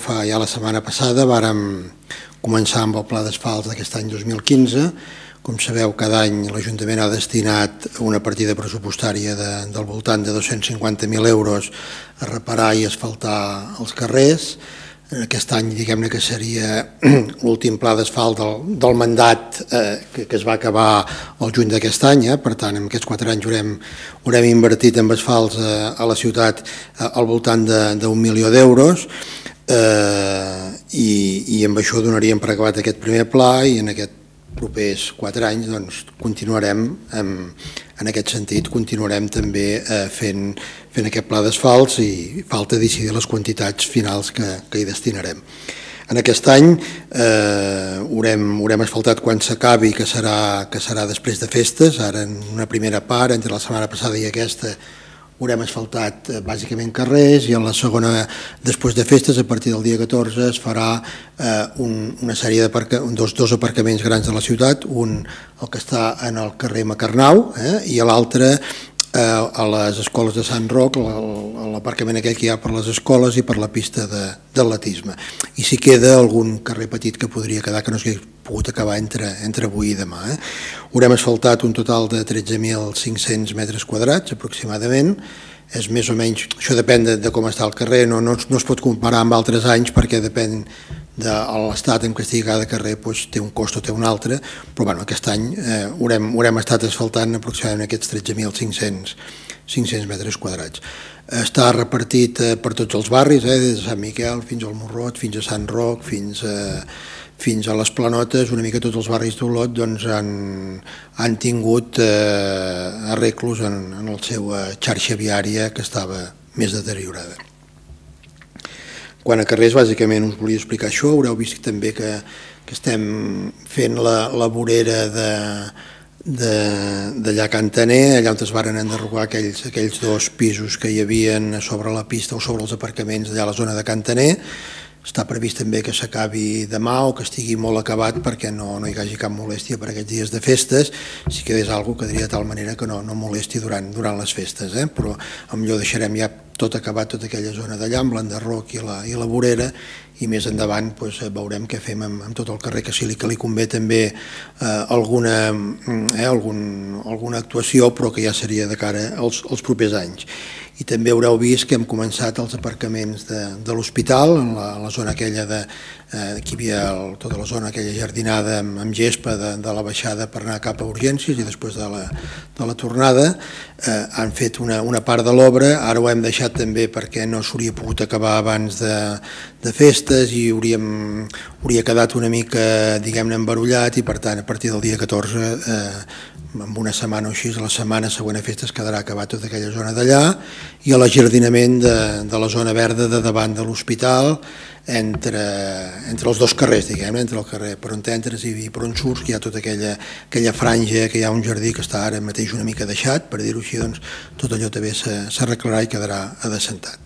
ja la setmana passada vàrem començar amb el pla d'asfalts d'aquest any 2015. Com sabeu, cada any l'Ajuntament ha destinat una partida pressupostària del voltant de 250.000 euros a reparar i asfaltar els carrers. Aquest any, diguem-ne que seria l'últim pla d'asfalt del mandat que es va acabar el juny d'aquest any. Per tant, en aquests 4 anys haurem invertit en asfalts a la ciutat al voltant d'1 milió d'euros i amb això donaríem per acabat aquest primer pla i en aquests propers 4 anys continuarem en aquest sentit, continuarem també fent aquest pla d'asfalts i falta decidir les quantitats finals que hi destinarem. En aquest any haurem asfaltat quan s'acabi, que serà després de festes. Ara en una primera part, entre la setmana passada i aquesta, haurem asfaltat bàsicament carrers i en la segona, després de festes, a partir del dia 14, es farà una sèrie dos aparcaments grans de la ciutat, un el que està en el carrer Macarnau i l'altre a les escoles de Sant Roc, l'aparcament aquell que hi ha per les escoles i per la pista d'atletisme. I si queda algun carrer petit que podria quedar, que no s'hagi pogut acabar entre avui i demà. Haurem asfaltat un total de 13.500 metres quadrats aproximadament. És més o menys, això depèn de com està el carrer, no es pot comparar amb altres anys perquè depèn de l'estat en què estigui cada carrer, té un cost o té un altre, però aquest any haurem estat asfaltant aproximadament aquests 13.500 metres quadrats. Està repartit per tots els barris, des de Sant Miquel fins al Morrot, fins a Sant Roc, fins a les Planotes. Una mica tots els barris d'Olot han tingut arreglos en la seva xarxa viària que estava més deteriorada. Quant a carrers, bàsicament us volia explicar això. Haureu vist també que estem fent la vorera d'allà a Cantaner, allà on es varen enderrocar aquells 2 pisos que hi havia sobre la pista o sobre els aparcaments d'allà a la zona de Cantaner. Està previst també que s'acabi demà o que estigui molt acabat perquè no hi hagi cap molèstia per aquests dies de festes. Si quedés alguna cosa, quedaria de tal manera que no molesti durant les festes, però potser deixarem ja tot acabat, tota aquella zona d'allà, amb l'enderroc i la vorera, i més endavant veurem què fem amb tot el carrer, que sí que li convé també alguna actuació, però que ja seria de cara als propers anys. I també haureu vist que hem començat els aparcaments de l'hospital, en la zona aquella aquí hi havia tota la zona aquella jardinada amb gespa de la baixada per anar cap a urgències i després de la tornada. Han fet una part de l'obra, ara ho hem deixat també perquè no s'hauria pogut acabar abans de festes i hauria quedat una mica, diguem-ne, embarullat, i per tant a partir del dia 14 amb una setmana o així, la setmana següent a festes quedarà acabat tota aquella zona d'allà, i a l'ajardinament de la zona verda de davant de l'hospital, entre els 2 carrers, diguem, entre el carrer per on entres i per on surts, que hi ha tota aquella franja, que hi ha un jardí que està ara mateix una mica deixat, per dir-ho així, tot allò també s'arreglarà i quedarà adassentat.